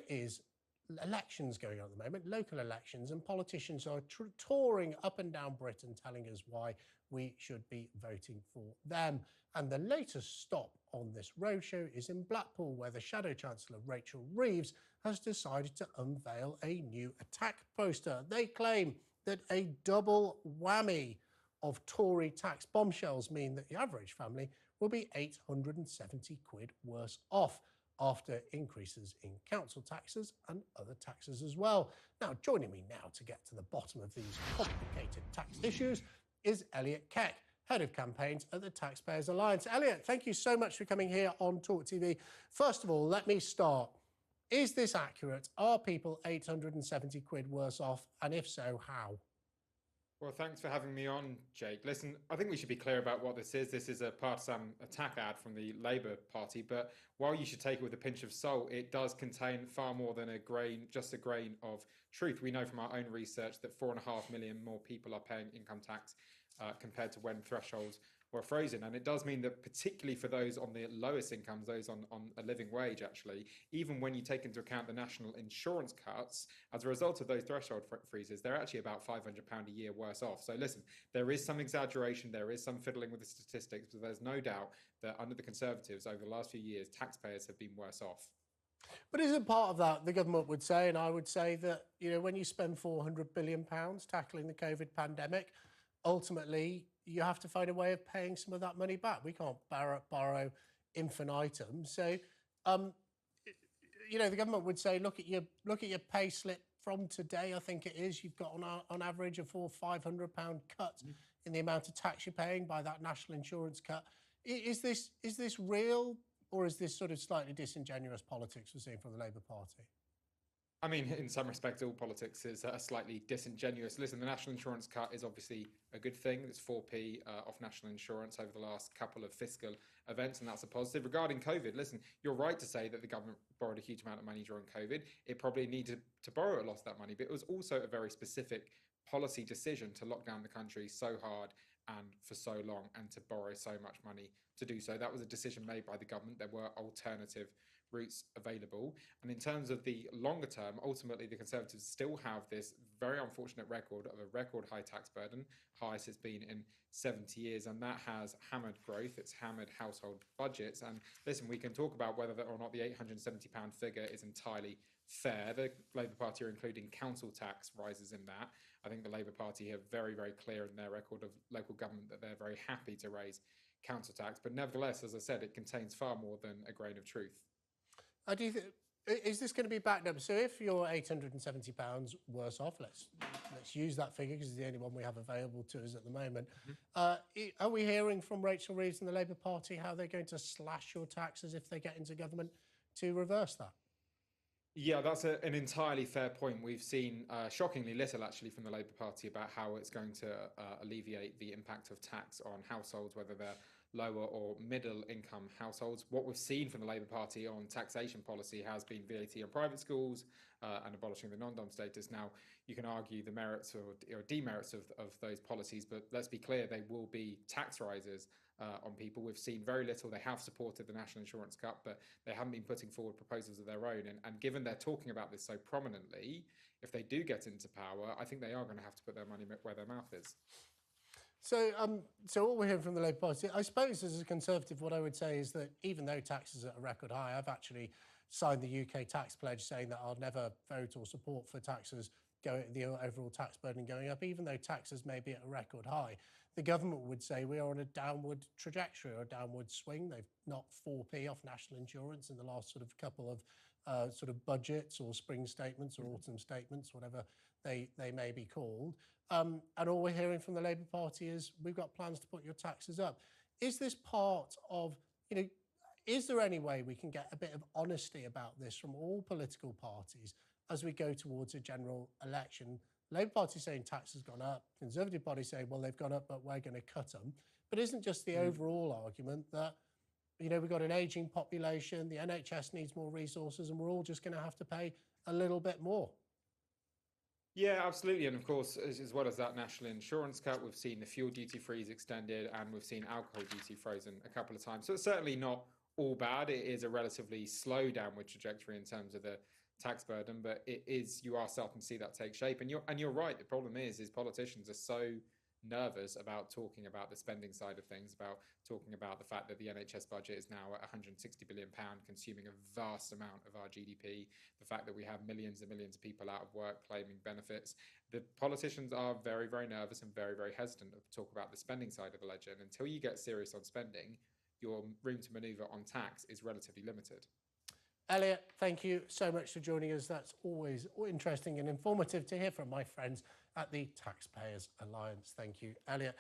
There is elections going on at the moment, local elections, and politicians are touring up and down Britain telling us why we should be voting for them. And the latest stop on this roadshow is in Blackpool, where the Shadow Chancellor Rachel Reeves has decided to unveil a new attack poster. They claim that a double whammy of Tory tax bombshells mean that the average family will be 870 quid worse off after increases in council taxes and other taxes as well. Now, joining me now to get to the bottom of these complicated tax issues is Elliot Keck, Head of Campaigns at the TaxPayers Alliance. Elliot, thank you so much for coming here on TalkTV. First of all, let me start. Is this accurate? Are people 870 quid worse off? And if so, how? Well, thanks for having me on, Jake. Listen, I think we should be clear about what this is. This is a partisan attack ad from the Labour Party, but while you should take it with a pinch of salt, it does contain far more than just a grain of truth. We know from our own research that 4.5 million more people are paying income tax compared to when thresholds were frozen. And it does mean that particularly for those on the lowest incomes, those on a living wage, actually, even when you take into account the national insurance cuts, as a result of those threshold freezes, they're actually about £500 a year worse off. So listen, there is some exaggeration, there is some fiddling with the statistics, but there's no doubt that under the Conservatives over the last few years, taxpayers have been worse off. But isn't part of that, the government would say, and I would say that, you know, when you spend £400 billion tackling the COVID pandemic, ultimately you have to find a way of paying some of that money back. We can't borrow infinitum. So, you know, the government would say, look at your pay slip from today. I think it is. You've got on average a £400-500 cut in the amount of tax you're paying by that national insurance cut. Is this real, or is this sort of slightly disingenuous politics we're seeing from the Labour Party? I mean, in some respects, all politics is slightly disingenuous. Listen, the national insurance cut is obviously a good thing. It's 4p off national insurance over the last couple of fiscal events, and that's a positive. Regarding COVID, listen, you're right to say that the government borrowed a huge amount of money during COVID. It probably needed to borrow a lot of that money, but it was also a very specific policy decision to lock down the country so hard and for so long, and to borrow so much money to do so. That was a decision made by the government. There were alternative routes available. And in terms of the longer term, ultimately the Conservatives still have this very unfortunate record of a record high tax burden, highest it's been in 70 years, and that has hammered growth, it's hammered household budgets. And listen, we can talk about whether or not the £870 figure is entirely fair. The Labour Party are including council tax rises in that. I think the Labour Party are very, very clear in their record of local government that they're very happy to raise council tax. But nevertheless, as I said, it contains far more than a grain of truth. Is this going to be backed up? So if you're £870 worse off, let's use that figure because it's the only one we have available to us at the moment. Are we hearing from Rachel Reeves and the Labour Party how they're going to slash your taxes if they get into government to reverse that? Yeah, that's an entirely fair point. We've seen shockingly little, actually, from the Labour Party about how it's going to alleviate the impact of tax on households, whether they're lower or middle income households. What we've seen from the Labour Party on taxation policy has been VAT on private schools and abolishing the non-dom status. Now, you can argue the merits or demerits of those policies, but let's be clear, they will be tax rises on people. We've seen very little. They have supported the national insurance cut, but they haven't been putting forward proposals of their own. And given they're talking about this so prominently, if they do get into power, I think they are going to have to put their money where their mouth is. So what we're hearing from the Labour Party, I suppose as a Conservative, what I would say is that even though taxes are at a record high, I've actually signed the UK tax pledge saying that I'll never vote or support for taxes the overall tax burden going up, even though taxes may be at a record high. The government would say we are on a downward trajectory or a downward swing. They've knocked 4p off national insurance in the last sort of couple of sort of budgets or spring statements or autumn statements, whatever they may be called. And all we're hearing from the Labour Party is we've got plans to put your taxes up. Is this part of, you know, is there any way we can get a bit of honesty about this from all political parties as we go towards a general election? Labour Party saying tax has gone up, Conservative Party saying, well, they've gone up, but we're going to cut them. But isn't just the overall argument that, you know, we've got an ageing population, the NHS needs more resources, and we're all just going to have to pay a little bit more? Yeah, absolutely. And of course, as well as that national insurance cut, we've seen the fuel duty freeze extended and we've seen alcohol duty frozen a couple of times. So it's certainly not all bad. It is a relatively slow downward trajectory in terms of the tax burden, but you are starting to see that take shape. And you're right. The problem is politicians are so nervous about talking about the spending side of things, about talking about the fact that the NHS budget is now at £160 billion, consuming a vast amount of our GDP, the fact that we have millions and millions of people out of work claiming benefits. The politicians are very, very nervous and very, very hesitant to talk about the spending side of the ledger. And until you get serious on spending, your room to manoeuvre on tax is relatively limited. Elliot, thank you so much for joining us. That's always interesting and informative to hear from my friends at the Taxpayers Alliance. Thank you, Elliot.